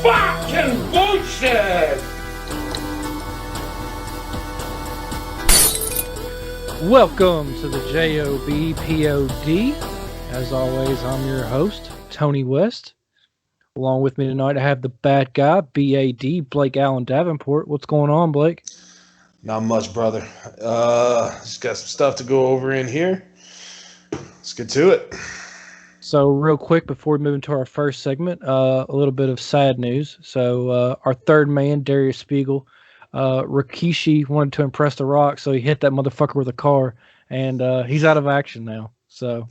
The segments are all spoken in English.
Fucking bullshit! Welcome to the J.O.B. P.O.D. As always, I'm your host, Tony West. Along with me tonight, I have the bad guy, B.A.D., Blake Allen Davenport. What's going on, Blake? Not much, brother. Just got some stuff to go over in here. Let's get to it. So real quick, before we move into our first segment, a little bit of sad news. So our third man, Darius Spiegel, Rikishi wanted to impress The Rock, so he hit that motherfucker with a car, and he's out of action now. So,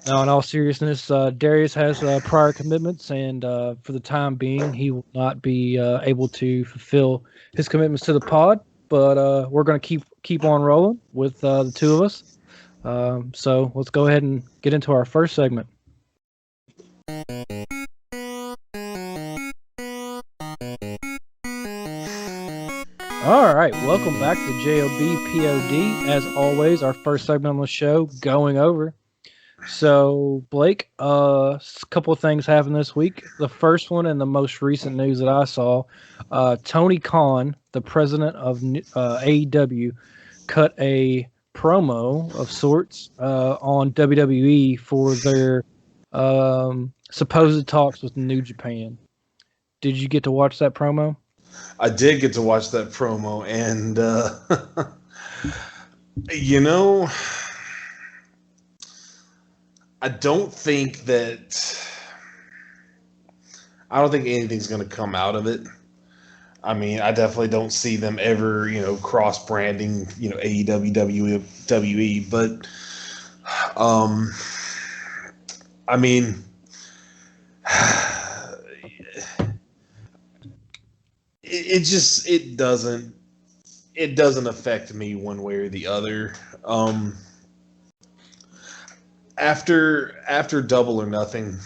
now in all seriousness, Darius has prior commitments, and for the time being, he will not be able to fulfill his commitments to the pod. But we're going to keep on rolling with the two of us. So let's go ahead and get into our first segment. All right, welcome back to the J.O.B. P.O.D. As always, our first segment on the show, going over. So, Blake, a couple of things happened this week. The first one and the most recent news that I saw, Tony Khan, the president of AEW, cut a promo of sorts on WWE for their supposed talks with New Japan. Did you get to watch that promo? I did get to watch that promo, and I don't think anything's going to come out of it. I mean, I definitely don't see them ever, cross-branding, AEW, WWE, but, I mean, it doesn't affect me one way or the other. After Double or Nothing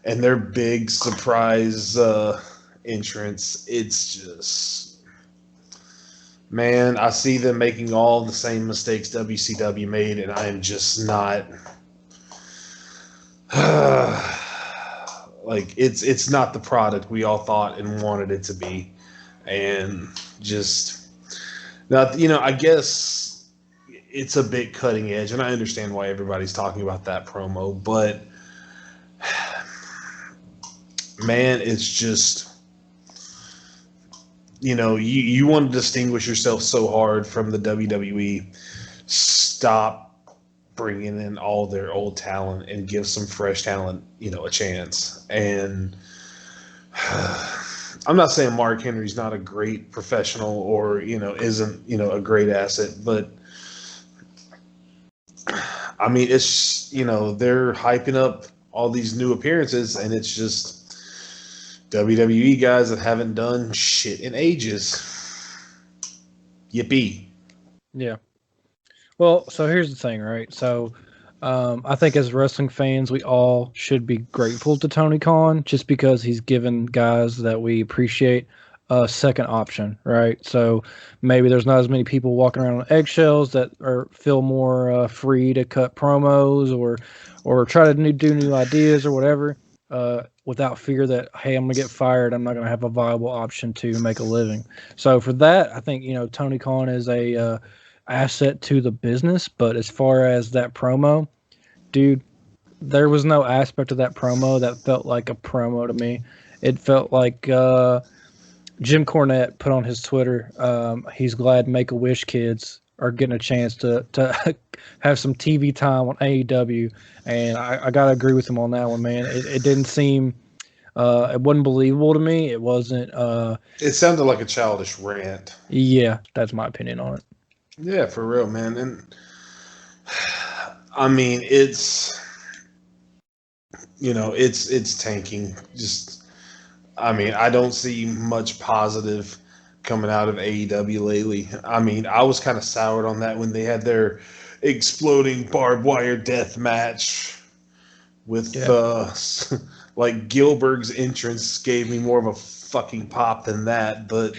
and their big surprise entrance, it's just, man, I see them making all the same mistakes WCW made, and I am just not like it's not the product we all thought and wanted it to be. And just now, I guess it's a bit cutting edge, and I understand why everybody's talking about that promo, but man, it's just, you want to distinguish yourself so hard from the WWE. Stop bringing in all their old talent and give some fresh talent, a chance. And I'm not saying Mark Henry's not a great professional or, isn't, a great asset, but I mean, it's, they're hyping up all these new appearances, and it's just WWE guys that haven't done shit in ages. Yippee. Yeah. Well, so here's the thing, right? So I think as wrestling fans, we all should be grateful to Tony Khan just because he's given guys that we appreciate a second option, right? So maybe there's not as many people walking around on eggshells that feel more free to cut promos or try to do new ideas or whatever without fear that, hey, I'm going to get fired. I'm not going to have a viable option to make a living. So for that, I think, Tony Khan is a asset to the business. But as far as that promo, dude, there was no aspect of that promo that felt like a promo to me. It felt like Jim Cornette put on his Twitter, he's glad Make-A-Wish kids are getting a chance to have some TV time on AEW. And I got to agree with him on that one, man. It didn't seem, it wasn't believable to me. It wasn't. It sounded like a childish rant. Yeah, that's my opinion on it. Yeah, for real, man. And I mean, it's tanking. Just, I mean, I don't see much positive coming out of AEW lately. I mean, I was kind of soured on that when they had their exploding barbed wire death match with like Gilbert's entrance gave me more of a fucking pop than that. But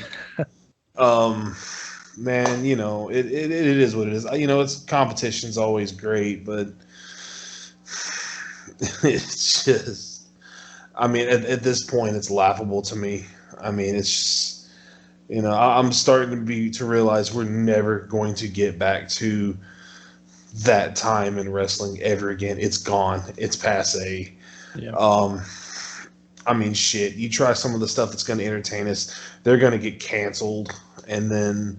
man, it is what it is. It's competition's always great, but it's just, I mean, at this point, it's laughable to me. I mean, it's just, I'm starting to realize we're never going to get back to that time in wrestling ever again. It's gone. It's passe. Yeah. I mean, shit. You try some of the stuff that's going to entertain us, they're going to get canceled, and then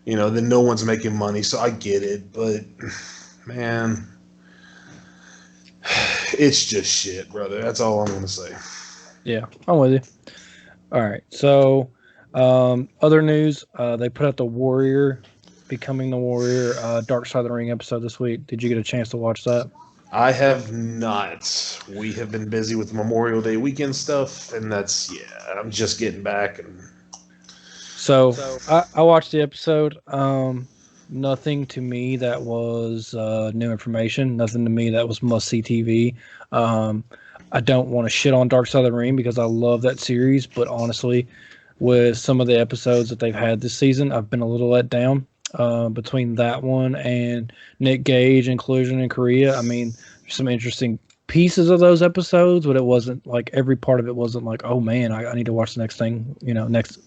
then no one's making money. So I get it, but man, it's just shit, brother. That's all I'm going to say. Yeah, I'm with you. All right. So, other news, they put out the Warrior, Becoming the Warrior, Dark Side of the Ring episode this week. Did you get a chance to watch that? I have not. We have been busy with Memorial Day weekend stuff, and I'm just getting back. And So I watched the episode. Nothing to me that was new information. Nothing to me that was must see TV. I don't want to shit on Dark Side of the Ring because I love that series, but honestly, with some of the episodes that they've had this season, I've been a little let down. Between that one and Nick Gage inclusion in Korea, I mean, there's some interesting pieces of those episodes, but it wasn't like every part of it wasn't like, oh man, I need to watch the next thing, next.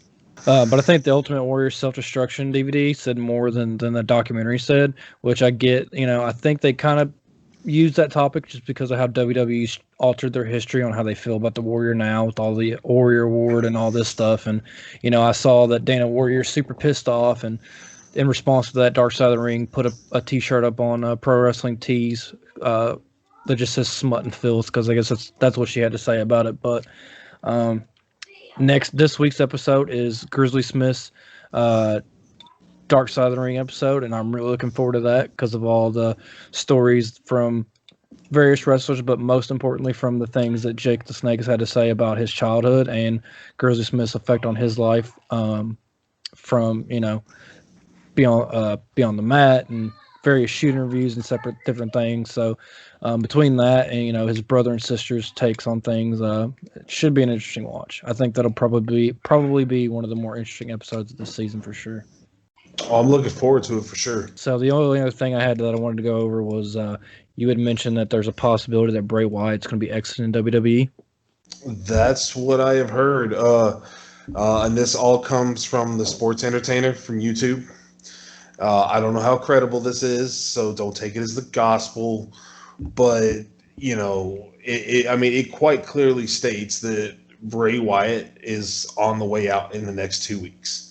But I think the Ultimate Warrior Self-Destruction DVD said more than the documentary said, which I get. I think they kind of used that topic just because of how WWE's altered their history on how they feel about the Warrior now with all the Warrior Award and all this stuff. And, I saw that Dana Warrior's super pissed off, and in response to that, Dark Side of the Ring put a T-shirt up on Pro Wrestling Tees that just says "Smut and Filth" because I guess that's what she had to say about it. But this week's episode is Grizzly Smith's Dark Side of the Ring episode, and I'm really looking forward to that because of all the stories from various wrestlers, but most importantly from the things that Jake the Snake has had to say about his childhood and Grizzly Smith's effect on his life from beyond the mat and various shooting reviews and separate different things. So between that and his brother and sister's takes on things, it should be an interesting watch. I think that'll probably be one of the more interesting episodes of this season for sure. Oh, I'm looking forward to it for sure. So the only other thing I had that I wanted to go over was you had mentioned that there's a possibility that Bray Wyatt's going to be exiting WWE. That's what I have heard. And this all comes from the Sports Entertainer from YouTube. I don't know how credible this is, so don't take it as the gospel. But, it quite clearly states that Bray Wyatt is on the way out in the next 2 weeks.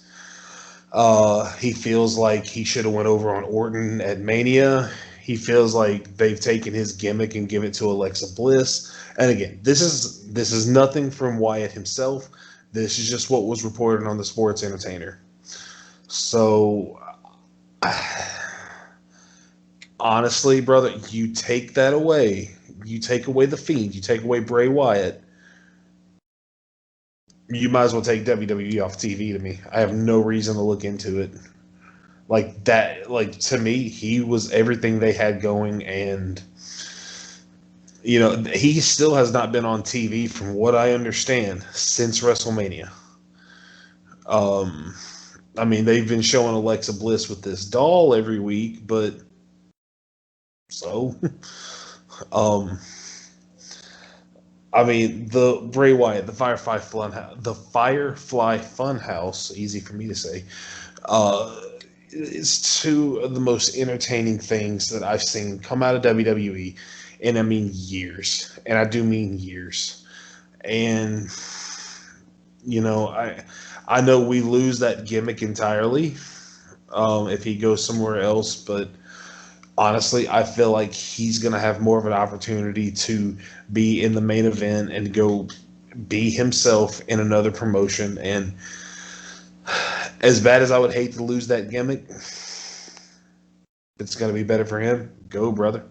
He feels like he should have went over on Orton at Mania. He feels like they've taken his gimmick and given it to Alexa Bliss. And again, this is nothing from Wyatt himself. This is just what was reported on the Sports Entertainer. So, honestly, brother, you take that away. You take away the Fiend. You take away Bray Wyatt. You might as well take WWE off TV to me. I have no reason to look into it. Like that, to me, he was everything they had going, and he still has not been on TV, from what I understand, since WrestleMania. They've been showing Alexa Bliss with this doll every week, but so, the Bray Wyatt, the Firefly Funhouse, easy for me to say, is two of the most entertaining things that I've seen come out of WWE, and I mean years, and I do mean years. And I know we lose that gimmick entirely if he goes somewhere else, but honestly, I feel like he's going to have more of an opportunity to be in the main event and go be himself in another promotion. And as bad as I would hate to lose that gimmick, it's going to be better for him. Go, brother,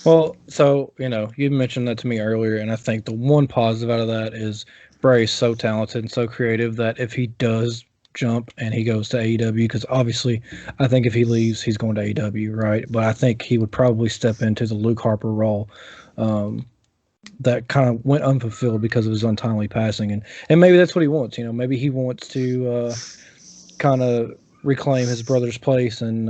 Well, so, you mentioned that to me earlier, and I think the one positive out of that is Bray is so talented and so creative that if he does jump and he goes to AEW, because obviously I think if he leaves, he's going to AEW, right? But I think he would probably step into the Luke Harper role that kind of went unfulfilled because of his untimely passing. And maybe that's what he wants, maybe he wants to kind of reclaim his brother's place and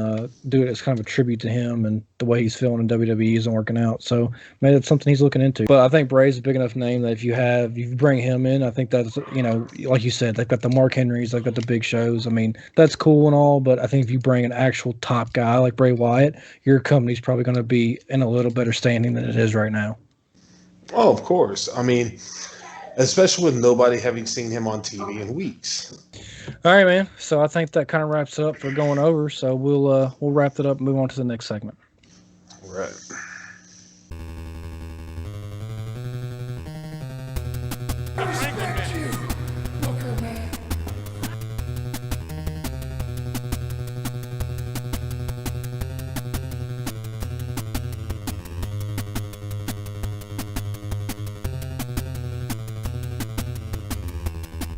do it as kind of a tribute to him and the way he's feeling in WWE isn't working out. So maybe that's something he's looking into. But I think Bray's a big enough name that if you bring him in, I think that's, like you said, they've got the Mark Henrys, they've got the big shows. I mean, that's cool and all, but I think if you bring an actual top guy like Bray Wyatt, your company's probably going to be in a little better standing than it is right now. Oh, of course. I mean, especially with nobody having seen him on TV in weeks. All right, man. So I think that kind of wraps it up for going over. So we'll wrap it up and move on to the next segment. Right. Respect you, Booker Man.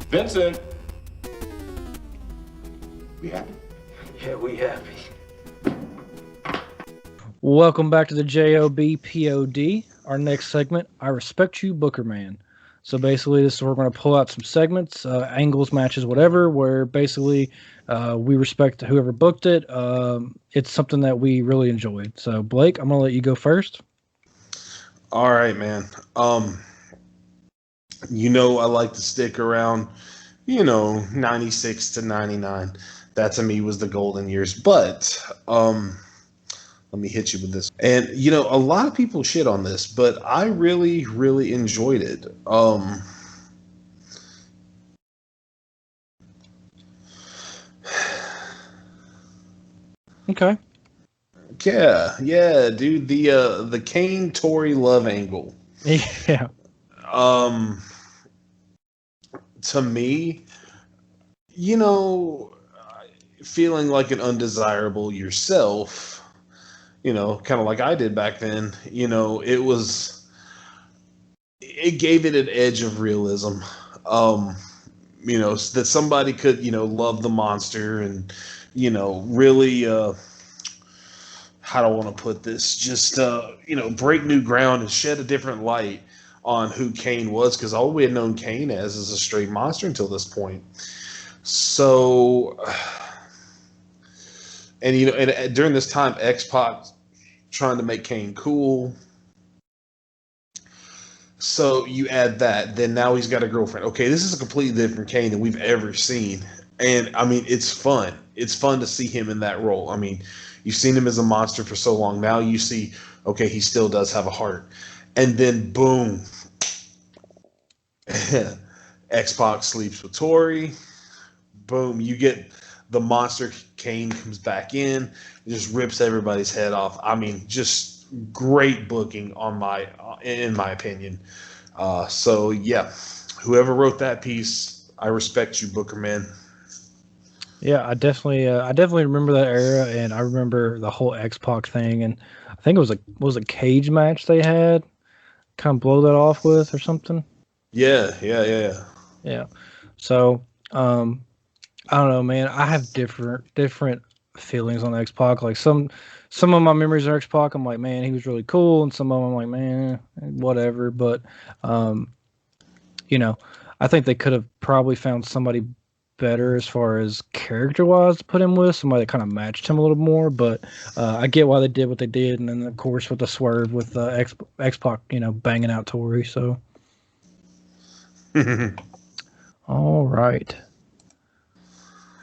Vincent. We happy? Yeah, we happy. Welcome back to the J.O.B. POD. Our next segment, I Respect You, Booker Man. So basically, this is where we're going to pull out some segments, angles, matches, whatever, where basically we respect whoever booked it. It's something that we really enjoyed. So, Blake, I'm going to let you go first. All right, man. I like to stick around, 96 to 99. That to me was the golden years. But let me hit you with this. And, a lot of people shit on this, but I really, really enjoyed it. Okay. Yeah, dude. The Kane Tory love angle. Yeah. To me, feeling like an undesirable yourself, kind of like I did back then, it gave it an edge of realism. That somebody could, love the monster and, really, how do I want to put this? Just, break new ground and shed a different light on who Kane was, because all we had known Kane as is a straight monster until this point. So, and during this time, X-Pac trying to make Kane cool. So you add that, then now he's got a girlfriend. Okay, this is a completely different Kane than we've ever seen. And, I mean, it's fun. It's fun to see him in that role. I mean, you've seen him as a monster for so long. Now you see, okay, he still does have a heart. And then, boom, X-Pac sleeps with Tori. Boom, you get the monster Kane comes back in, just rips everybody's head off. I mean, just great booking in my opinion. So yeah, whoever wrote that piece, I respect you, Booker Man. Yeah, I definitely remember that era, and I remember the whole X-Pac thing, and I think it was a cage match they had, kind of blow that off with or something. Yeah. Yeah. So, I don't know, man. I have different feelings on X-Pac. Like some of my memories of X-Pac, I'm like, man, he was really cool, and some of them I'm like, man, whatever. But, I think they could have probably found somebody better as far as character-wise to put him with, somebody that kind of matched him a little more. But I get why they did what they did, and then of course with the swerve with X-Pac, banging out Tori. So, all right.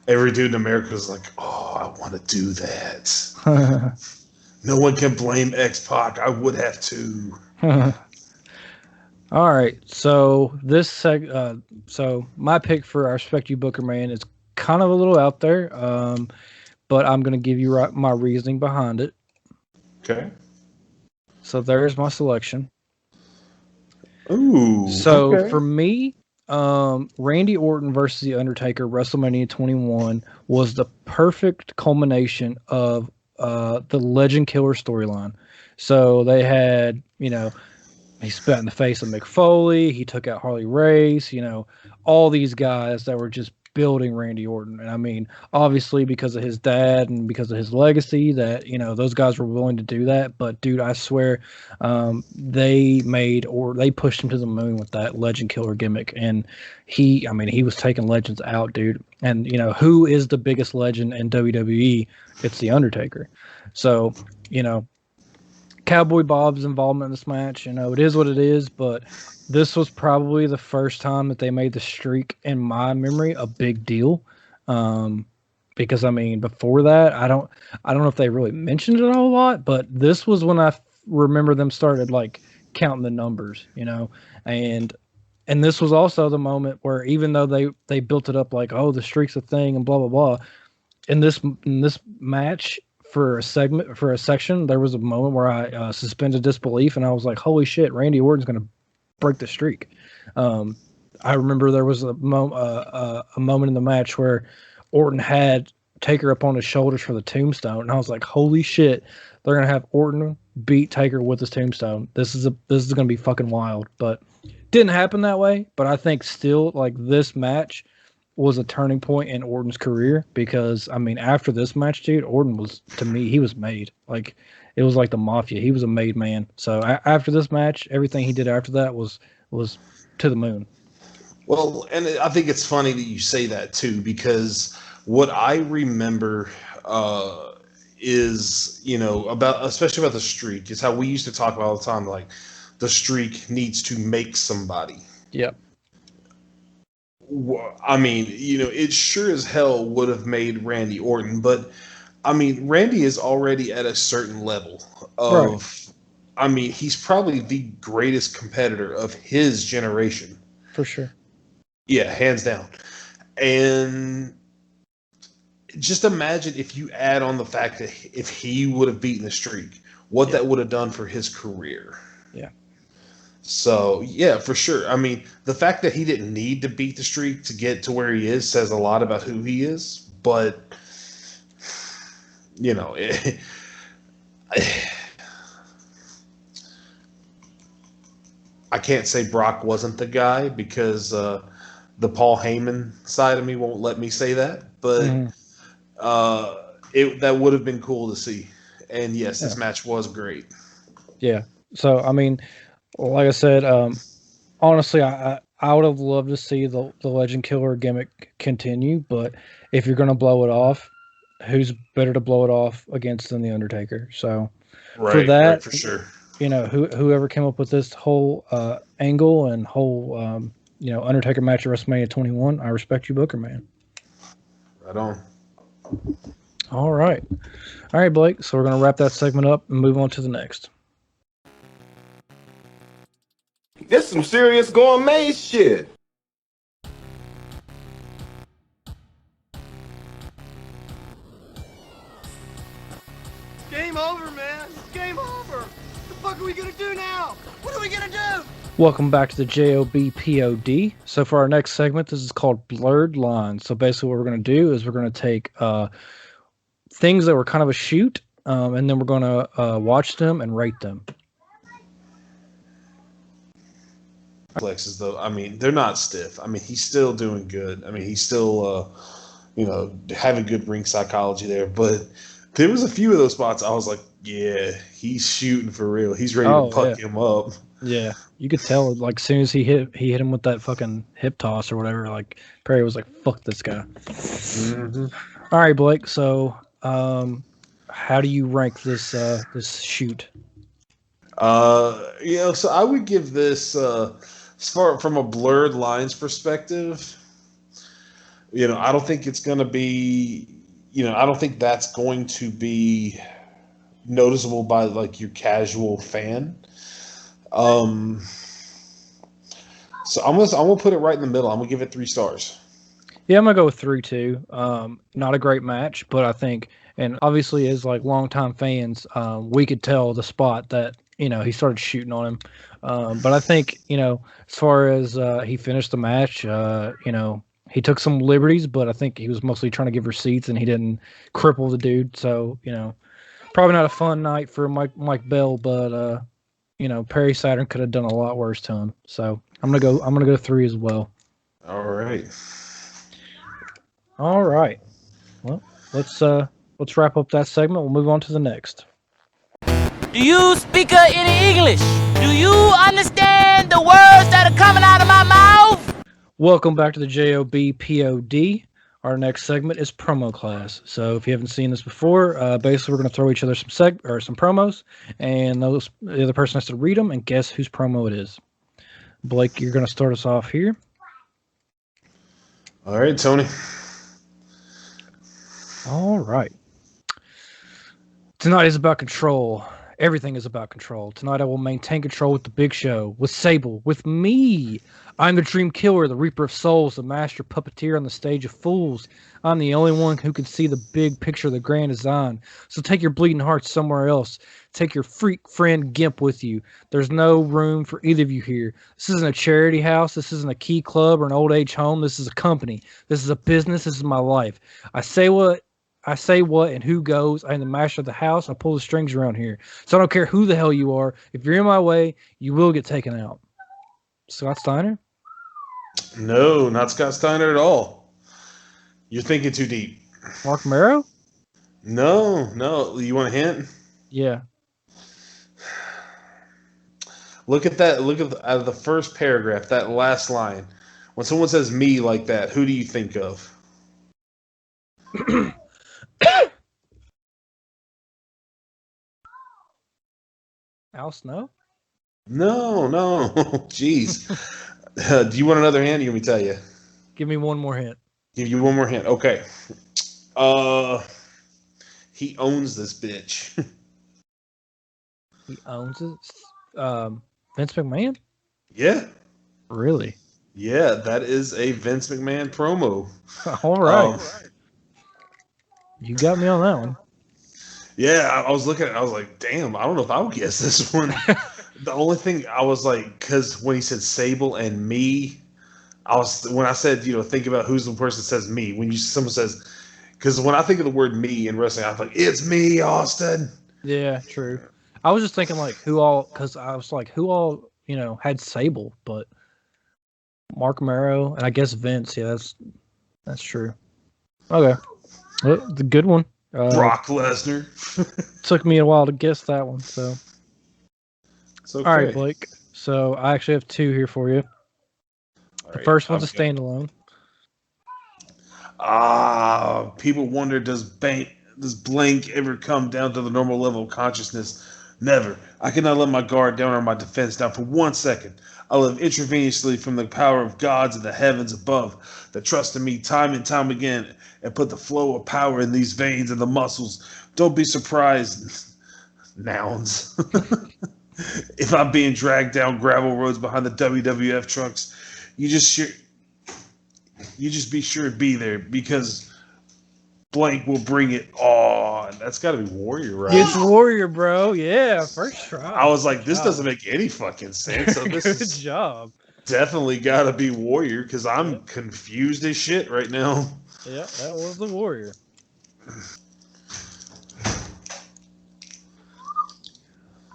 Every dude in America is like, oh, I want to do that. No one can blame X-Pac. I would have to. All right, so so my pick for our Respect You Booker Man is kind of a little out there, but I'm going to give you my reasoning behind it. Okay. So there's my selection. Ooh. So okay. for me, Randy Orton versus The Undertaker, WrestleMania 21 was the perfect culmination of the Legend Killer storyline. So they had, he spat in the face of Mick Foley. He took out Harley Race. All these guys that were just building Randy Orton. And I mean, obviously because of his dad and because of his legacy that, those guys were willing to do that. But dude, I swear, they pushed him to the moon with that legend killer gimmick. And he was taking legends out, dude. And who is the biggest legend in WWE? It's The Undertaker. So, Cowboy Bob's involvement in this match, it is what it is, but this was probably the first time that they made the streak in my memory a big deal. Because before that, I don't know if they really mentioned it a whole lot, but this was when I remember them started like counting the numbers, and this was also the moment where even though they built it up like, oh, the streak's a thing and blah blah blah, in this match for a section, there was a moment where I suspended disbelief and I was like, holy shit, Randy Orton's going to break the streak. I remember there was a moment in the match where Orton had Taker up on his shoulders for the tombstone, and I was like, holy shit, they're going to have Orton beat Taker with his tombstone. This is going to be fucking wild. But didn't happen that way, but I think still like this match was a turning point in Orton's career because after this match, dude, Orton was, to me, he was made. Like it was like the mafia. He was a made man. So after this match, everything he did after that was to the moon. Well, and I think it's funny that you say that too, because what I remember is, especially about the streak, is how we used to talk about all the time, like the streak needs to make somebody. Yep. It sure as hell would have made Randy Orton, but Randy is already at a certain level of, right. He's probably the greatest competitor of his generation. For sure. Yeah, hands down. And just imagine if you add on the fact that if he would have beaten the streak, what that would have done for his career. Yeah. So, yeah, for sure. The fact that he didn't need to beat the streak to get to where he is says a lot about who he is. But, I can't say Brock wasn't the guy because the Paul Heyman side of me won't let me say that. But that would have been cool to see. And, yes, this match was great. Yeah. So, like I said, honestly, I would have loved to see the Legend Killer gimmick continue, but if you're going to blow it off, who's better to blow it off against than The Undertaker? So for that, right, for sure. Whoever came up with this whole angle and whole, Undertaker match at WrestleMania 21, I respect you, Booker, man. Right on. All right, Blake. So we're going to wrap that segment up and move on to the next. This some serious gourmet shit. Game over, man. It's game over. What the fuck are we gonna do now? What are we gonna do? Welcome back to the J.O.B. POD. So for our next segment, this is called Blurred Lines. So basically what we're going to do is we're going to take things that were kind of a shoot, and then we're going to watch them and rate them. Flexes though, they're not stiff. He's still doing good. He's still, having good ring psychology there. But there was a few of those spots I was like, yeah, he's shooting for real. He's ready to puck him up. Yeah, you could tell. Like, as soon as he hit him with that fucking hip toss or whatever. Like Perry was like, "Fuck this guy." Mm-hmm. All right, Blake. So, how do you rank this shoot? So I would give this from a Blurred Lines perspective. I don't think it's going to be. I don't think that's going to be noticeable by like your casual fan. So I'm gonna put it right in the middle. I'm gonna give it 3 stars. Yeah, I'm gonna go with 3 too. Not a great match, but I think, and obviously as like longtime fans, we could tell the spot that he started shooting on him. But I think as far as he finished the match, he took some liberties, but I think he was mostly trying to give receipts and he didn't cripple the dude. So probably not a fun night for Mike Bell, but Perry Saturn could have done a lot worse to him. So I'm gonna go 3 as well. All right. All right. Well, let's wrap up that segment. We'll move on to the next. Do you speak any English? Do you understand the words that are coming out of my mouth? Welcome back to the J.O.B. POD. Our next segment is promo class. So if you haven't seen this before, basically we're going to throw each other some promos, and the other person has to read them and guess whose promo it is. Blake, you're going to start us off here. All right, Tony. All right. Tonight is about control. Everything is about control. Tonight I will maintain control with the Big Show, with Sable, with me. I'm the Dream Killer, the Reaper of Souls, the Master Puppeteer on the stage of fools. I'm the only one who can see the big picture of the grand design. So take your bleeding hearts somewhere else. Take your freak friend Gimp with you. There's no room for either of you here. This isn't a charity house. This isn't a key club or an old age home. This is a company. This is a business. This is my life. I say what and who goes. I am the master of the house. I pull the strings around here. So I don't care who the hell you are. If you're in my way, you will get taken out. Scott Steiner? No, not Scott Steiner at all. You're thinking too deep. Mark Marrow? No. You want a hint? Yeah. Look at that. Look at out of the first paragraph, that last line. When someone says me like that, who do you think of? Al Snow? No. Jeez. Do you want another hint? You want me to tell you? Give me one more hint. Give you one more hint. Okay. He owns this bitch. He owns it? Vince McMahon? Yeah. Really? Yeah, that is a Vince McMahon promo. All right. You got me on that one. Yeah, I was looking at it, I was like, damn, I don't know if I would guess this one. The only thing I was like, because when he said Sable and me, when I said, think about who's the person that says me. When someone says, because when I think of the word me in wrestling, I'm like, it's me, Austin. Yeah, true. I was just thinking like who all had Sable, but Mark Marrow and I guess Vince. Yeah, that's true. Okay, well, the good one. Brock Lesnar. Took me a while to guess that one. So, okay. All right, Blake. So I actually have two here for you. The first one's a standalone. People wonder, does blank ever come down to the normal level of consciousness? Never. I cannot let my guard down or my defense down for 1 second. I live intravenously from the power of gods in the heavens above that trust in me time and time again and put the flow of power in these veins and the muscles. Don't be surprised, nouns, if I'm being dragged down gravel roads behind the WWF trucks. You just be sure to be there because blank will bring it on. That's got to be Warrior, right? It's Warrior, bro. Yeah, first try. I was like, this doesn't make any fucking sense. So this Good is job. definitely got to be Warrior because I'm confused as shit right now. Yeah, that was the Warrior.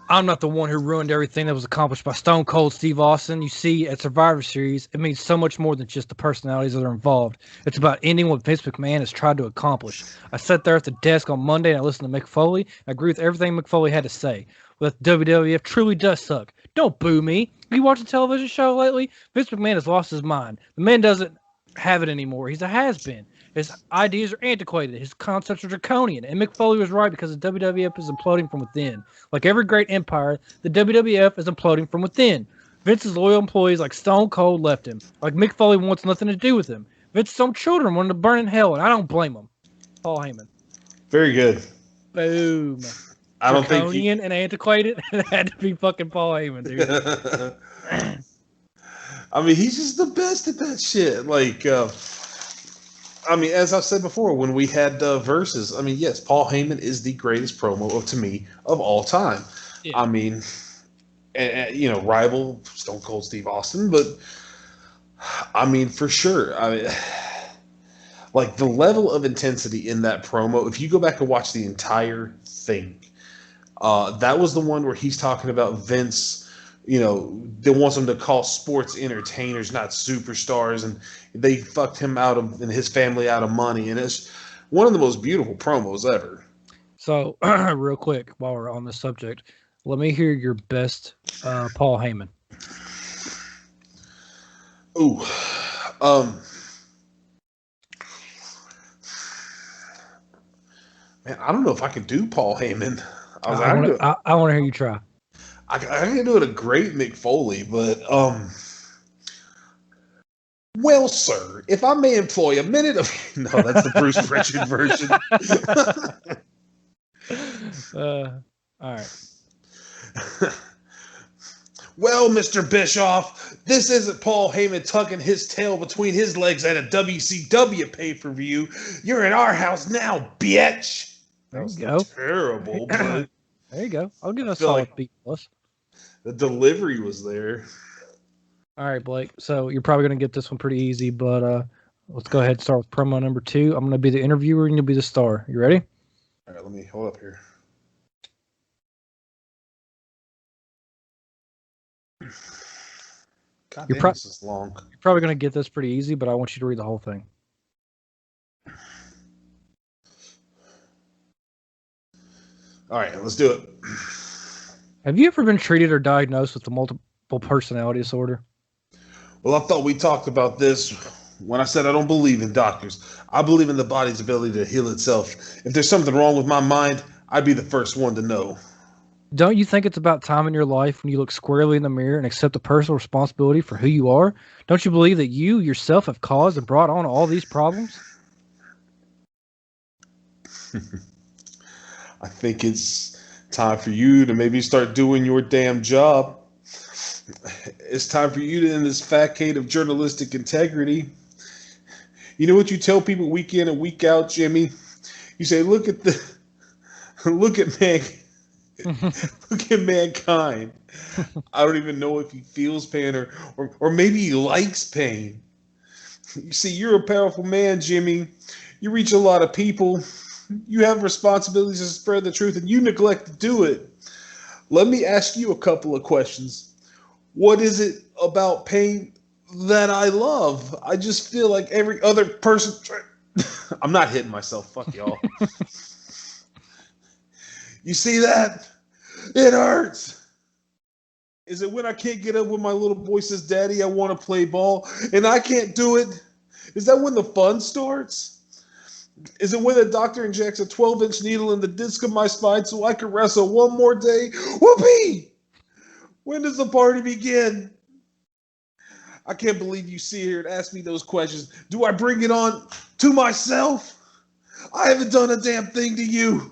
I'm not the one who ruined everything that was accomplished by Stone Cold Steve Austin. You see, at Survivor Series, it means so much more than just the personalities that are involved. It's about ending what Vince McMahon has tried to accomplish. I sat there at the desk on Monday and I listened to Mick Foley. I agree with everything Mick Foley had to say. But WWF truly does suck. Don't boo me. Have you watched a television show lately? Vince McMahon has lost his mind. The man doesn't have it anymore. He's a has-been. His ideas are antiquated. His concepts are draconian. And Mick Foley was right because the WWF is imploding from within. Like every great empire, the WWF is imploding from within. Vince's loyal employees like Stone Cold left him. Like Mick Foley wants nothing to do with him. Vince's own children wanted to burn in hell, and I don't blame him. Paul Heyman. Very good. Boom. I don't think draconian and antiquated. It had to be fucking Paul Heyman, dude. I mean, he's just the best at that shit. Like, I mean, as I've said before, when we had verses, I mean, yes, Paul Heyman is the greatest promo to me of all time. Yeah. I mean, rival Stone Cold Steve Austin, but I mean, for sure. I mean, like the level of intensity in that promo, if you go back and watch the entire thing, that was the one where he's talking about Vince they want them to call sports entertainers, not superstars, and they fucked him out of and his family out of money, and it's one of the most beautiful promos ever. So, real quick, while we're on the subject, let me hear your best Paul Heyman. Ooh, man, I don't know if I can do Paul Heyman. I want to hear you try. I can do it a great Mick Foley, but well, sir, if I may employ a minute of no, that's the Bruce Pritchard version. All right. Well, Mr. Bischoff, this isn't Paul Heyman tucking his tail between his legs at a WCW pay-per-view. You're in our house now, bitch. There you go. Terrible, but there you go. I'll give a solid B+. The delivery was there. All right, Blake. So you're probably going to get this one pretty easy, but let's go ahead and start with promo number 2. I'm going to be the interviewer and you'll be the star. You ready? All right, let me hold up here. God damn, this is long. You're probably going to get this pretty easy, but I want you to read the whole thing. All right, let's do it. Have you ever been treated or diagnosed with a multiple personality disorder? Well, I thought we talked about this when I said I don't believe in doctors. I believe in the body's ability to heal itself. If there's something wrong with my mind, I'd be the first one to know. Don't you think it's about time in your life when you look squarely in the mirror and accept the personal responsibility for who you are? Don't you believe that you yourself have caused and brought on all these problems? I think it's time for you to maybe start doing your damn job. It's time for you to end this facade of journalistic integrity. You know what you tell people week in and week out, Jimmy? You say, look at mankind. I don't even know if he feels pain or maybe he likes pain. You see, you're a powerful man, Jimmy. You reach a lot of people. You have responsibilities to spread the truth, and you neglect to do it. Let me ask you a couple of questions. What is it about pain that I love? I just feel like every other person... I'm not hitting myself. Fuck y'all. You see that? It hurts. Is it when I can't get up when my little boy says, Daddy, I want to play ball, and I can't do it? Is that when the fun starts? Is it when the doctor injects a 12-inch needle in the disc of my spine so I can wrestle one more day? Whoopee! When does the party begin? I can't believe you sit here and ask me those questions. Do I bring it on to myself? I haven't done a damn thing to you.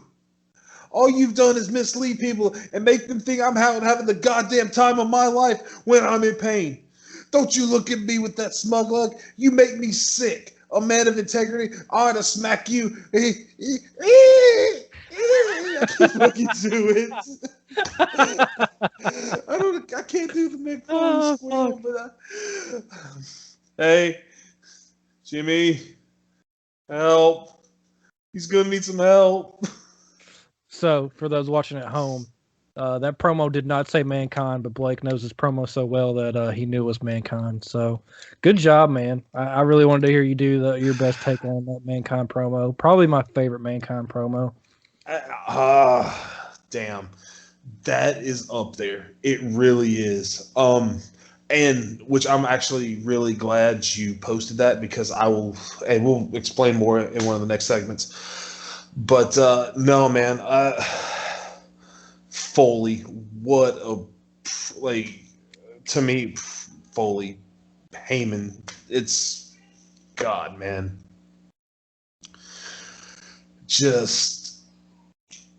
All you've done is mislead people and make them think I'm having the goddamn time of my life when I'm in pain. Don't you look at me with that smug look. You make me sick. A man of integrity, I ought to smack you. I can't fucking do it. I can't do the Mick Foley squeal, but hey, Jimmy, help. He's gonna need some help. So, for those watching at home, that promo did not say Mankind, but Blake knows his promo so well that he knew it was Mankind. So, good job, man. I really wanted to hear you do your best take on that Mankind promo. Probably my favorite Mankind promo. Damn. That is up there. It really is. And which I'm actually really glad you posted that because we'll explain more in one of the next segments. But no, man. Foley, what to me, Foley, Heyman, it's God, man.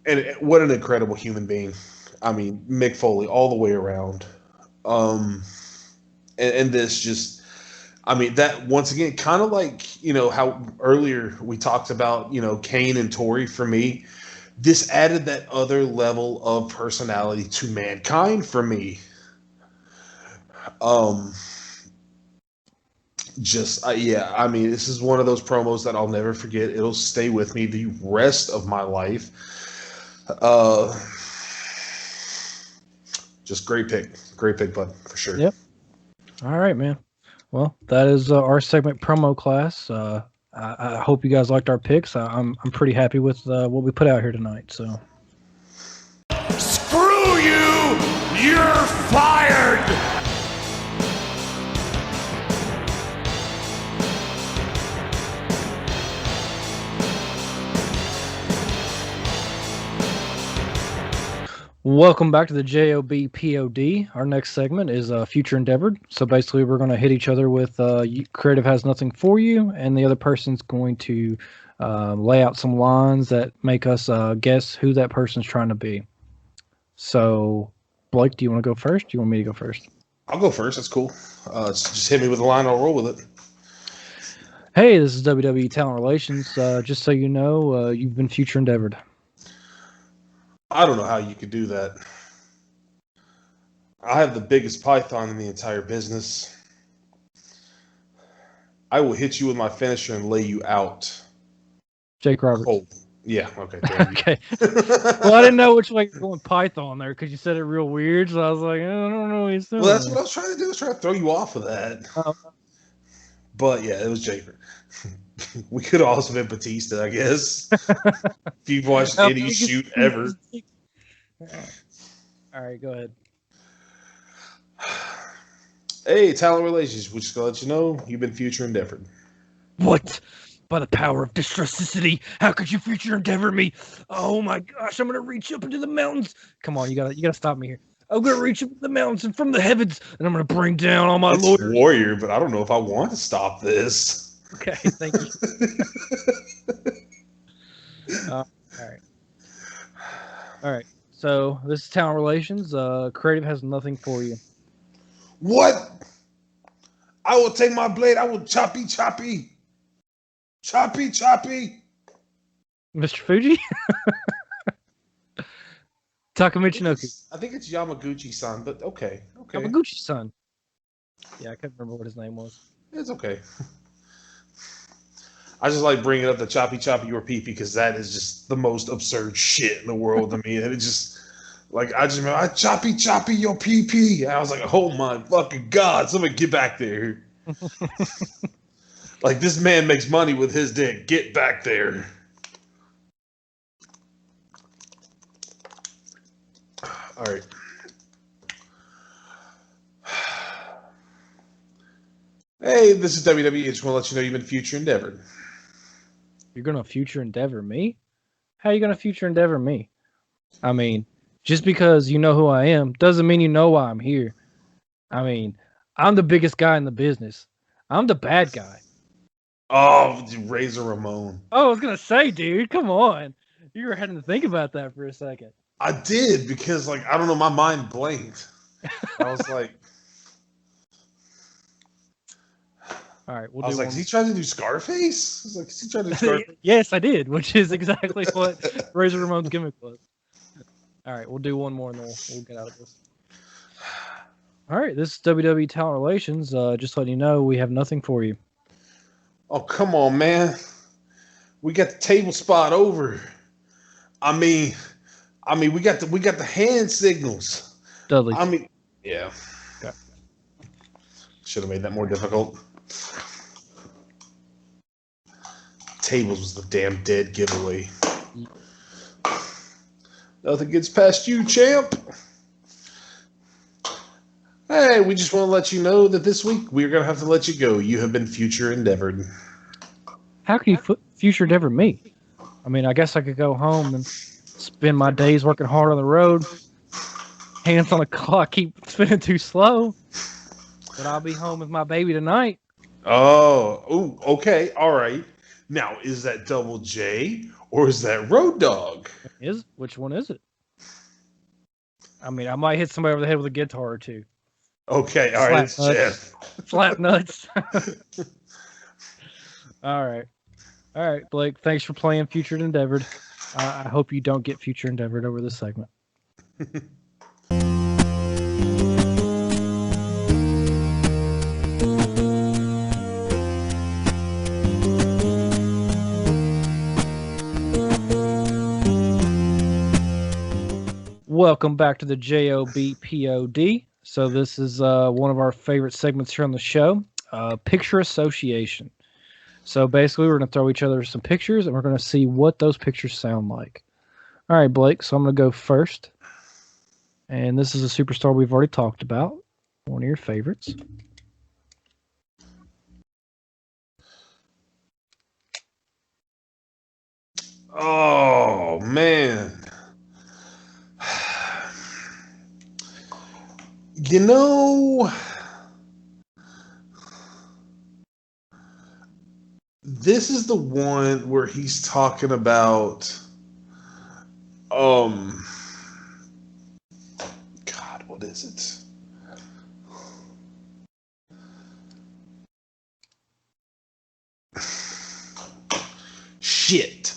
And what an incredible human being. I mean, Mick Foley all the way around. And this just, I mean, that once again, kind of like, how earlier we talked about, Kane and Tori for me. This added that other level of personality to Mankind for me. Yeah, I mean, this is one of those promos that I'll never forget. It'll stay with me the rest of my life. Just great pick. Great pick, bud, for sure. Yep. All right, man. Well, that is our segment promo class. I hope you guys liked our picks. I'm pretty happy with what we put out here tonight. So. Screw you! You're fired! Welcome back to the J.O.B. POD. Our next segment is Future Endeavored. So basically, we're going to hit each other with creative has nothing for you, and the other person's going to lay out some lines that make us guess who that person's trying to be. So, Blake, do you want to go first? Do you want me to go first? I'll go first. That's cool. Just hit me with a line. I'll roll with it. Hey, this is WWE Talent Relations. Just so you know, you've been Future Endeavored. I don't know how you could do that. I have the biggest python in the entire business. I will hit you with my finisher and lay you out. Jake Roberts. Oh, yeah. Okay. Okay. Well, I didn't know which way you're going Python there because you said it real weird. So I was like, I don't know what he's doing. Well, that's what I was trying to do. I was trying to throw you off of that. But yeah, it was Jake. We could have also been Batista, I guess. If you've watched any shoot ever. All right, go ahead. Hey, Talent Relations. We're just going to let you know you've been Future Endeavored. What? By the power of distrusticity, how could you Future Endeavor me? Oh my gosh, I'm gonna reach up into the mountains. Come on, you gotta stop me here. I'm gonna reach up the mountains and from the heavens, and I'm gonna bring down all my lawyers. Warrior, but I don't know if I want to stop this. Okay, thank you. All right. So this is Talent Relations. Creative has nothing for you. What? I will take my blade. I will choppy. Mr. Fuji? Takamichinoku. I think it's Yamaguchi-san, but okay. Yamaguchi-san. Yeah, I can't remember what his name was. It's okay. I just like bringing up the choppy your pee because that is just the most absurd shit in the world to me. And it just, like, I choppy your pee. And I was like, oh my fucking God, somebody get back there. Like, this man makes money with his dick. Get back there. All right. Hey, this is WWE. I just want to let you know you've been Future Endeavored. You're going to Future Endeavor me? How are you going to Future Endeavor me? I mean, just because you know who I am doesn't mean you know why I'm here. I mean, I'm the biggest guy in the business. I'm the bad guy. Oh, Razor Ramon. Oh, I was going to say, dude, come on. You were having to think about that for a second. I did because, like, I don't know, my mind blanked. I was like... All right, I was like, is he trying to do Scarface? I was like, is he trying to do Scarface? Yes, I did, which is exactly what Razor Ramon's gimmick was. All right, we'll do one more and then we'll get out of this. All right, this is WWE Talent Relations. Just letting you know, we have nothing for you. Oh, come on, man. We got the table spot over. I mean, we got the hand signals. Dudley. I mean, yeah. Okay. Should have made that more difficult. Tables was the damn dead giveaway. Nothing gets past you, champ. Hey, we just want to let you know that this week we're going to have to let you go. You have been Future Endeavored. How can you Future Endeavor me? I mean, I guess I could go home and spend my days working hard on the road. Hands on the clock, keep spinning too slow. But I'll be home with my baby tonight. Oh, ooh, okay, all right. Now, is that Double J or is that Road Dogg? Which one is it? I mean, I might hit somebody over the head with a guitar or two. Okay, all right, it's Jeff. Slap nuts. All right, Blake. Thanks for playing Future Endeavored. I hope you don't get Future Endeavored over this segment. Welcome back to the J.O.B. POD. So this is one of our favorite segments here on the show, picture association. So basically, we're going to throw each other some pictures, and we're going to see what those pictures sound like. All right, Blake, so I'm going to go first. And this is a superstar we've already talked about, one of your favorites. Oh, man. You know, this is the one where he's talking about, God, what is it? Shit.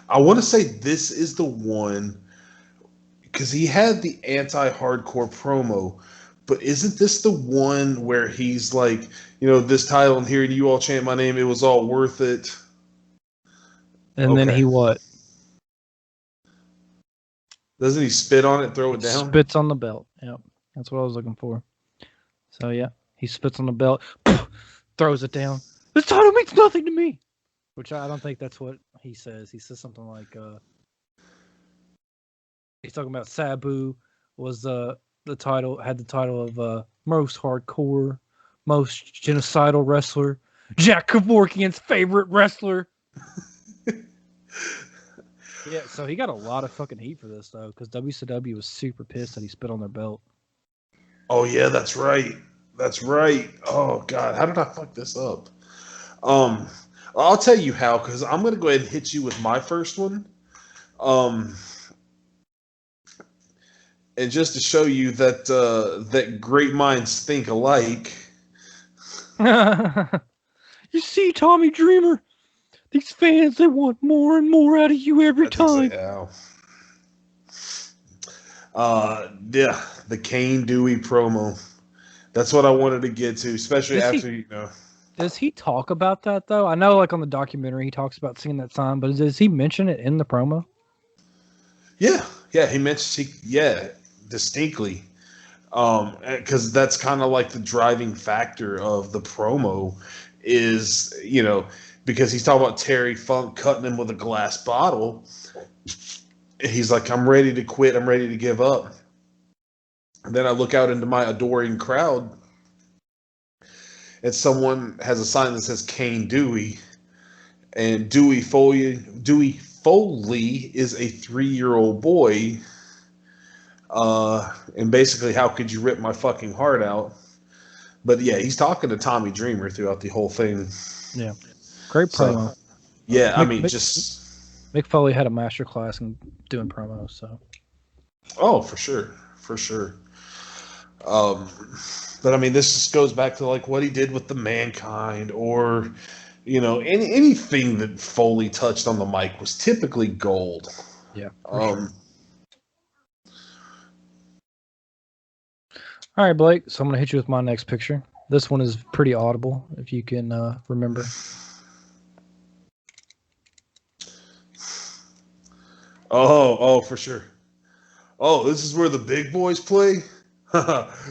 I want to say this is the one because he had the anti-hardcore promo, but isn't this the one where he's like, this title and hearing you all chant my name, it was all worth it? And then he what? Doesn't he spit on it, throw it down? Spits on the belt. Yep, that's what I was looking for. So yeah, he spits on the belt, throws it down. This title means nothing to me. Which I don't think that's what he says. He says something like, he's talking about Sabu was the title, had the title of most hardcore, most genocidal wrestler, Jack Kevorkian's favorite wrestler. Yeah, so he got a lot of fucking heat for this though, because WCW was super pissed that he spit on their belt. Oh yeah, that's right. That's right. Oh god, how did I fuck this up? I'll tell you how, because I'm going to go ahead and hit you with my first one. And just to show you that that great minds think alike. You see, Tommy Dreamer, these fans, they want more and more out of you every time. Yeah, the Kane Dewey promo. That's what I wanted to get to, especially after, Does he talk about that, though? I know, like, on the documentary, he talks about seeing that sign, but does he mention it in the promo? Yeah, he mentions, distinctly. Because that's kind of like the driving factor of the promo is, because he's talking about Terry Funk cutting him with a glass bottle. He's like, I'm ready to quit. I'm ready to give up. And then I look out into my adoring crowd, and someone has a sign that says Kane Dewey, and Dewey Foley is a 3-year-old boy, and basically, how could you rip my fucking heart out? But yeah, he's talking to Tommy Dreamer throughout the whole thing. Yeah, great promo. So, yeah, Mick Foley had a masterclass in doing promos, so. Oh, for sure. But I mean, this just goes back to like what he did with the Mankind, or anything that Foley touched on the mic was typically gold. Yeah. Sure. All right, Blake. So I'm gonna hit you with my next picture. This one is pretty audible, if you can remember. Oh, for sure. Oh, this is where the big boys play?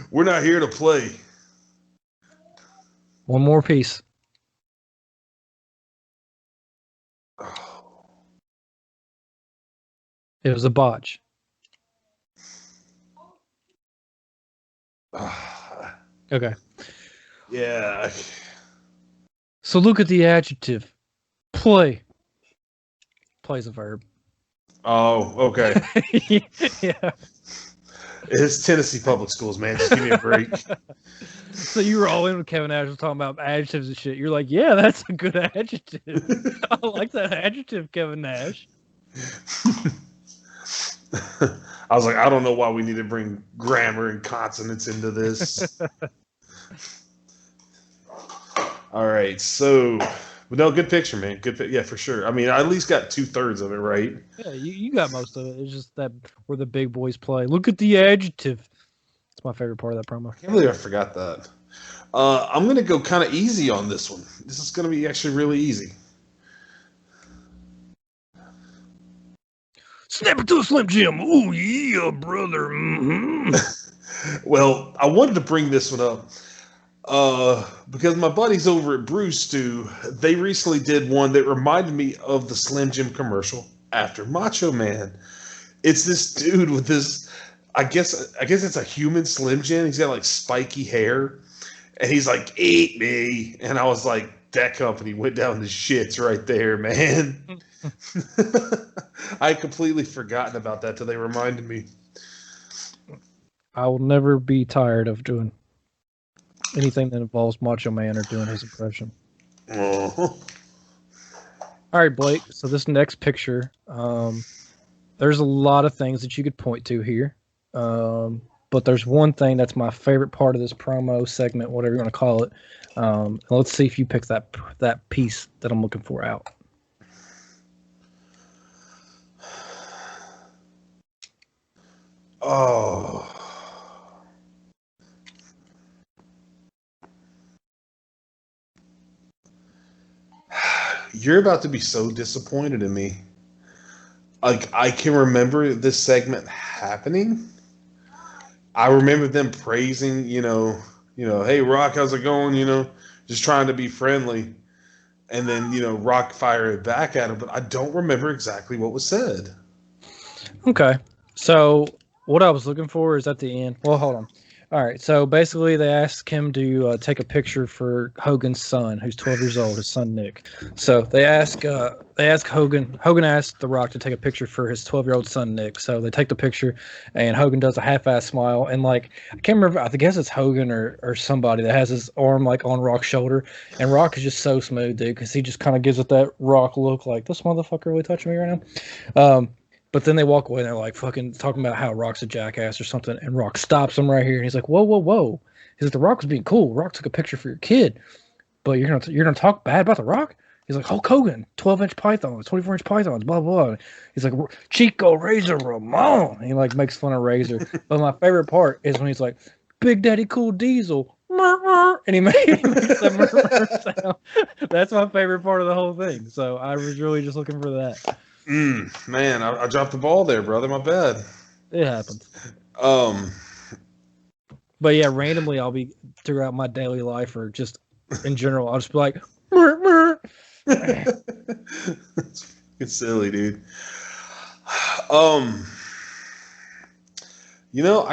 We're not here to play. One more piece. It was a botch. Okay. Yeah. So look at the adjective. Play. Play's a verb. Oh, okay. Yeah. It's Tennessee public schools, man. Just give me a break. So you were all in with Kevin Nash talking about adjectives and shit. You're like, yeah, that's a good adjective. I like that adjective, Kevin Nash. I was like, I don't know why we need to bring grammar and consonants into this. All right, so, but no, good picture, man. Yeah, for sure. I mean, I at least got 2/3 of it right. Yeah, you got most of it. It's just that where the big boys play. Look at the adjective. It's my favorite part of that promo. I can't believe I forgot that. I'm going to go kind of easy on this one. This is going to be actually really easy. Snap it to a Slim Jim. Oh, yeah, brother. Mm-hmm. Well, I wanted to bring this one up because my buddies over at Brew Stew, they recently did one that reminded me of the Slim Jim commercial after Macho Man. It's this dude with this, I guess it's a human Slim Jim. He's got like spiky hair, and he's like, "Eat me," and I was like, that company went down the shits right there, man. I had completely forgotten about that till they reminded me. I will never be tired of doing anything that involves Macho Man or doing his impression. Oh. All right, Blake. So this next picture, there's a lot of things that you could point to here. But there's one thing that's my favorite part of this promo segment, whatever you want to call it. Let's see if you pick that piece that I'm looking for out. Oh. You're about to be so disappointed in me. Like, I can remember this segment happening. I remember them praising, hey, Rock, how's it going? Just trying to be friendly. And then, Rock fired back at him, but I don't remember exactly what was said. Okay. So what I was looking for is at the end. Well, hold on. All right. So basically, they asked him to take a picture for Hogan's son, who's 12 years old, his son Nick. So they ask Hogan. Hogan asked The Rock to take a picture for his 12-year-old son Nick. So they take the picture, and Hogan does a half-ass smile, and like I can't remember. I guess it's Hogan or somebody that has his arm like on Rock's shoulder, and Rock is just so smooth, dude, because he just kind of gives it that Rock look, like this motherfucker really touching me right now. But then they walk away and they're like fucking talking about how Rock's a jackass or something. And Rock stops him right here. And he's like, whoa, whoa, whoa. He's like, The Rock was being cool. Rock took a picture for your kid. But you're gonna talk bad about The Rock? He's like, Hulk Hogan, 12-inch pythons, 24-inch pythons, blah, blah. He's like, Chico Razor Ramon. And he like makes fun of Razor. But my favorite part is when he's like, Big Daddy Cool Diesel. And he makes that sound. That's my favorite part of the whole thing. So I was really just looking for that. Man, I dropped the ball there, brother. My bad. It happens. But yeah, randomly I'll be throughout my daily life or just in general, I'll just be like, mur, mur. It's fucking silly, dude. I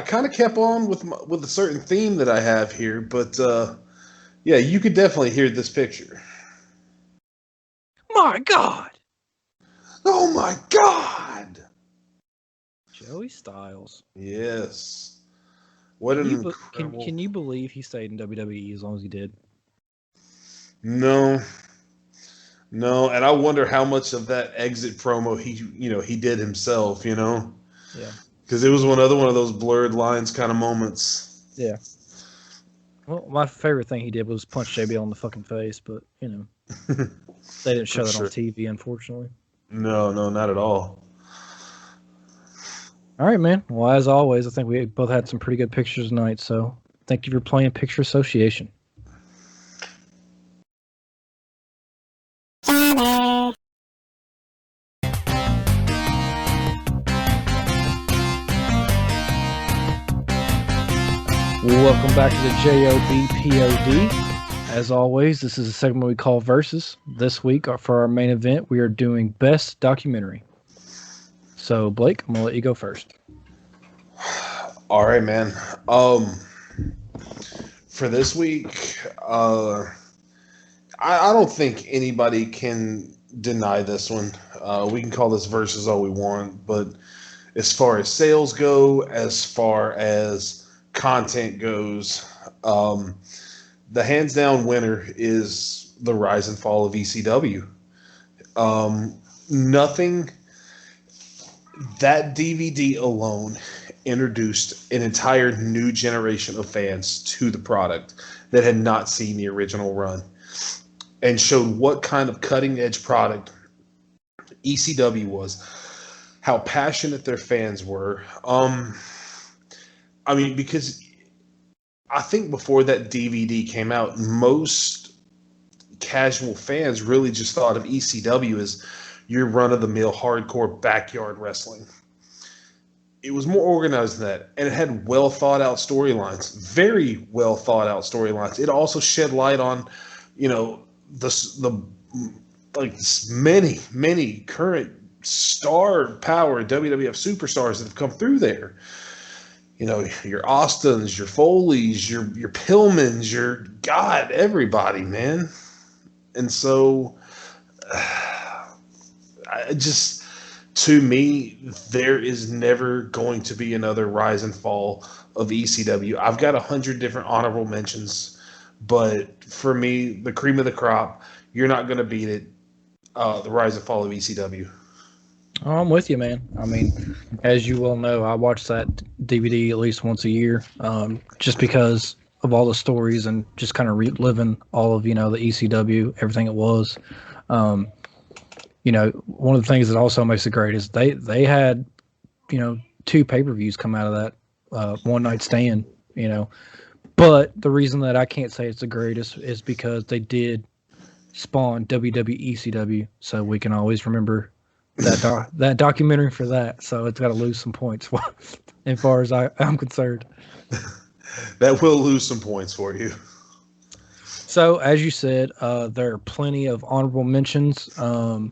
kind of kept on with a certain theme that I have here, but yeah, you could definitely hear this picture. My God. Oh my God! Joey Styles. Yes. What an incredible... Can you believe he stayed in WWE as long as he did? No, and I wonder how much of that exit promo he did himself. Yeah. Because it was one of those blurred lines kind of moments. Yeah. Well, my favorite thing he did was punch JBL in the fucking face, but they didn't show that on TV, unfortunately. No, not at all. All right, man. Well, as always, I think we both had some pretty good pictures tonight, so thank you for playing Picture Association. Welcome back to the J.O.B. POD. As always, this is a segment we call Versus. This week, for our main event, we are doing Best Documentary. So, Blake, I'm going to let you go first. All right, man. For this week, I don't think anybody can deny this one. We can call this Versus all we want, but as far as sales go, as far as content goes, the hands down winner is the rise and fall of ECW. Nothing. That DVD alone introduced an entire new generation of fans to the product that had not seen the original run and showed what kind of cutting edge product ECW was, how passionate their fans were. Because I think before that DVD came out, most casual fans really just thought of ECW as your run-of-the-mill hardcore backyard wrestling. It was more organized than that, and it had well thought out storylines, very well thought out storylines. It also shed light on, the like many current star power WWF superstars that have come through there. Your Austins, your Foleys, your Pillmans, your God, everybody, man. And so, to me, there is never going to be another rise and fall of ECW. I've got 100 different honorable mentions, but for me, the cream of the crop, you're not going to beat it. The rise and fall of ECW. Oh, I'm with you, man. I mean, as you well know, I watch that DVD at least once a year, just because of all the stories and just kind of reliving all of, the ECW, everything it was. One of the things that also makes it great is they had, 2 pay-per-views come out of that one night stand, But the reason that I can't say it's the greatest is because they did spawn WWE ECW, so we can always remember that documentary for that. So it's got to lose some points as far as I'm concerned. That will lose some points for you. So as you said, there are plenty of honorable mentions. I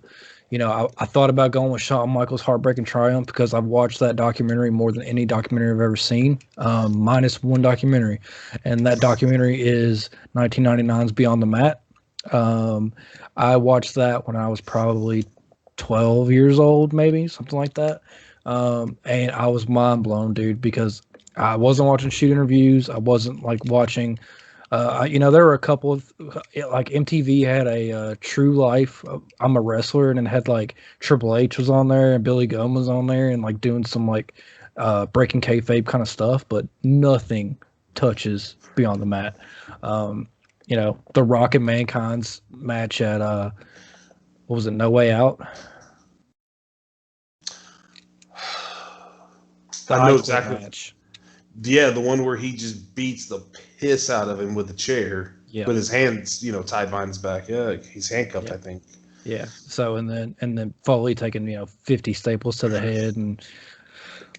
thought about going with Shawn Michaels' Heartbreaking Triumph because I've watched that documentary more than any documentary I've ever seen, minus one documentary. And that documentary is 1999's Beyond the Mat. I watched that when I was probably 12 years old, maybe something like that. And I was mind blown, dude, because I wasn't watching shoot interviews. I wasn't watching, there were a couple of MTV had a True Life. I'm a Wrestler, and it had Triple H was on there and Billy Gunn was on there and doing some breaking kayfabe kind of stuff, but nothing touches Beyond the Mat. The Rock and Mankind's match at what was it, No Way Out? I know exactly. Match. Yeah, the one where he just beats the piss out of him with a chair, with his hands, tied behind his back. Yeah, he's handcuffed, I think. Yeah. So and then Foley taking 50 staples to the head and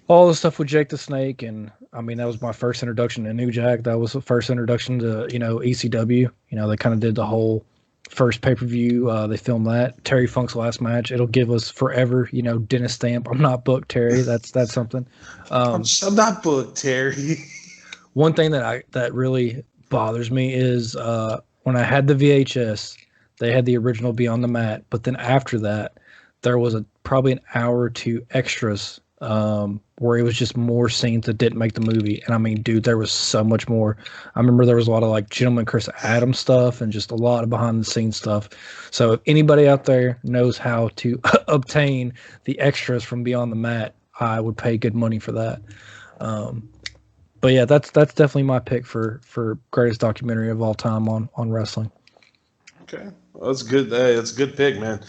all the stuff with Jake the Snake, and I mean that was my first introduction to New Jack. That was the first introduction to ECW. They kind of did the whole first pay-per-view. They filmed that. Terry Funk's last match. It'll give us forever. Dennis Stamp. I'm not booked, Terry. That's something. I'm not booked, Terry. One thing that really bothers me is when I had the VHS, they had the original Beyond the Mat, but then after that, there was probably an hour or two extras where it was just more scenes that didn't make the movie. And I mean, dude, there was so much more. I remember there was a lot of Gentleman Chris Adams stuff and just a lot of behind the scenes stuff. So if anybody out there knows how to obtain the extras from Beyond the Mat, I would pay good money for that. But yeah, that's definitely my pick for greatest documentary of all time on wrestling. Okay, well, that's good. Hey, that's a good pick, man.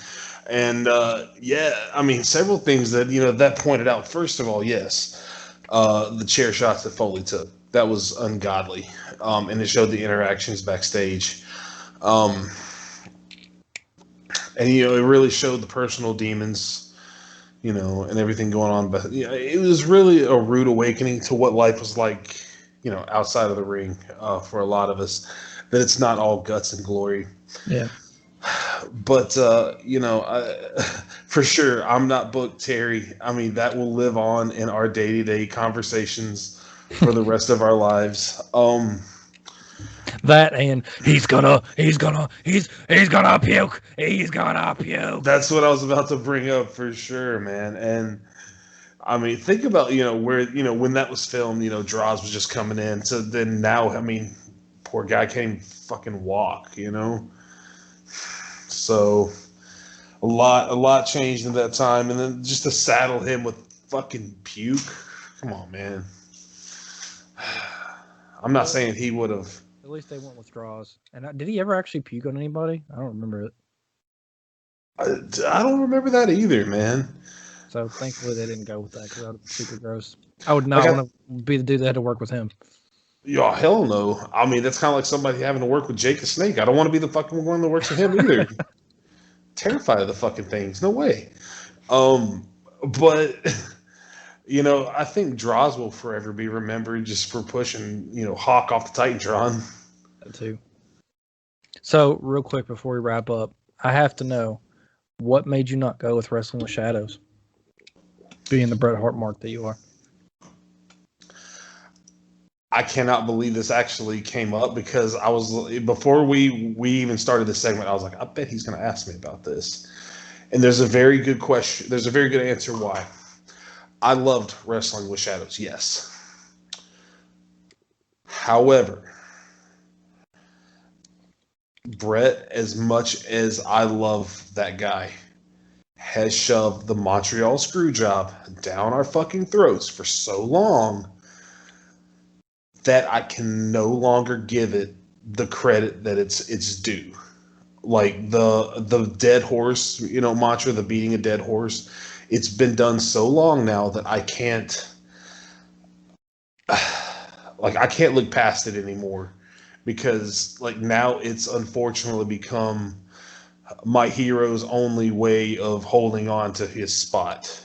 And I mean, several things that that pointed out. First of all, yes, the chair shots that Foley took, that was ungodly, and it showed the interactions backstage, and it really showed the personal demons, and everything going on. But it was really a rude awakening to what life was like, outside of the ring, for a lot of us. That it's not all guts and glory. Yeah. But, for sure, I'm not booked, Terry. I mean, that will live on in our day-to-day conversations for the rest of our lives. That and he's gonna puke. He's gonna puke. That's what I was about to bring up for sure, man. And I mean, think about, where, when that was filmed, Droz was just coming in. So then now, I mean, poor guy can't even fucking walk, So a lot changed in that time, and then just to saddle him with fucking puke. Come on, man. I'm not saying he would have. At least they went with Droz. And did he ever actually puke on anybody? I don't remember it. I don't remember that either, man. So thankfully they didn't go with that because that would be super gross. I would not want to be the dude that had to work with him. Yeah, hell no. I mean, that's kind of like somebody having to work with Jake the Snake. I don't want to be the fucking one that works with him either. Terrified of the fucking things. No way. But I think Draws will forever be remembered just for pushing, Hawk off the Titantron. That too. So, real quick before we wrap up, I have to know, what made you not go with Wrestling with Shadows? Being the Bret Hart mark that you are. I cannot believe this actually came up because before we even started this segment, I was like, I bet he's going to ask me about this. And there's a very good question. There's a very good answer why. I loved Wrestling with Shadows, yes. However, Bret, as much as I love that guy, has shoved the Montreal Screwjob down our fucking throats for so long that I can no longer give it the credit that it's due. Like the dead horse, mantra, the beating a dead horse. It's been done so long now that I can't look past it anymore, because now it's unfortunately become my hero's only way of holding on to his spot.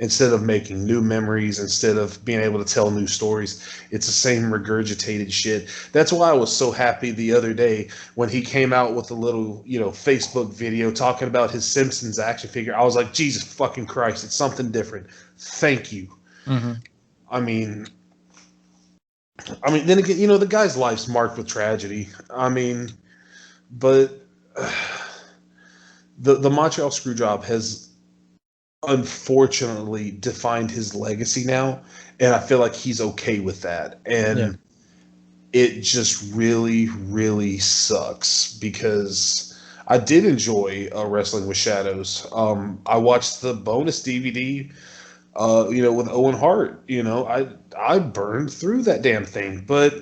Instead of making new memories, instead of being able to tell new stories, it's the same regurgitated shit. That's why I was so happy the other day when he came out with a little, Facebook video talking about his Simpsons action figure. I was like, Jesus fucking Christ, it's something different. Thank you. Mm-hmm. I mean, then again, the guy's life's marked with tragedy. But the Montreal Screwjob has unfortunately defined his legacy now, and I feel like he's okay with that. And it just really, really sucks because I did enjoy Wrestling with Shadows. I watched the bonus DVD, with Owen Hart. I burned through that damn thing, but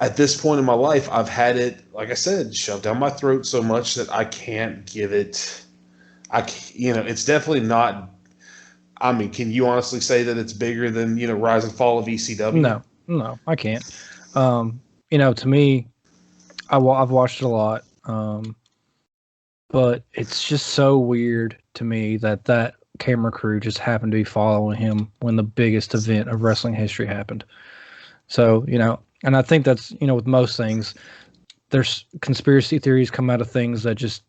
at this point in my life, I've had it, like I said, shoved down my throat so much that I can't give it. It's definitely not. Can you honestly say that it's bigger than Rise and Fall of ECW? No, I can't. To me, I've watched it a lot, but it's just so weird to me that camera crew just happened to be following him when the biggest event of wrestling history happened. So and I think that's with most things, there's conspiracy theories come out of things that just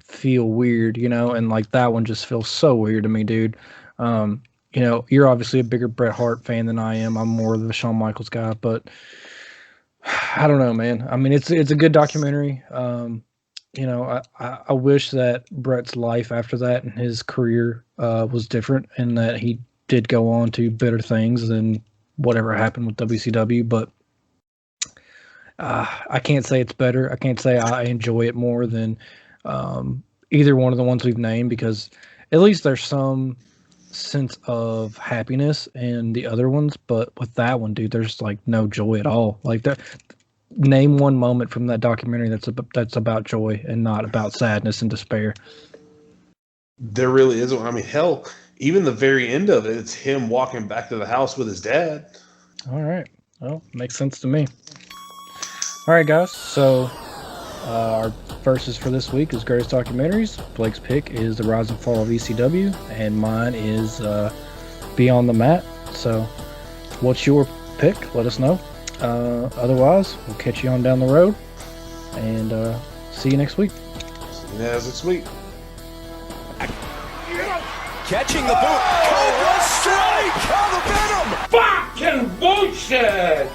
feel weird, and that one just feels so weird to me, dude. You're obviously a bigger Bret Hart fan than I am. I'm more of the Shawn Michaels guy, but I don't know, man. It's a good documentary. I wish that Bret's life after that and his career was different, and that he did go on to better things than whatever happened with WCW, but I can't say it's better. I can't say I enjoy it more than either one of the ones we've named, because at least there's some sense of happiness in the other ones, but with that one, dude, there's no joy at all. Name one moment from that documentary that's about joy and not about sadness and despair. There really isn't. Hell, even the very end of it, it's him walking back to the house with his dad. All right. Well, makes sense to me. All right, guys. So our verses for this week is Greatest Documentaries. Blake's pick is The Rise and Fall of ECW, and mine is Beyond the Mat. So what's your pick? Let us know. Otherwise, we'll catch you on down the road, and see you next week. See you guys next week. Catching the boot. Cobra strike! Oh, the Venom! Fucking bullshit!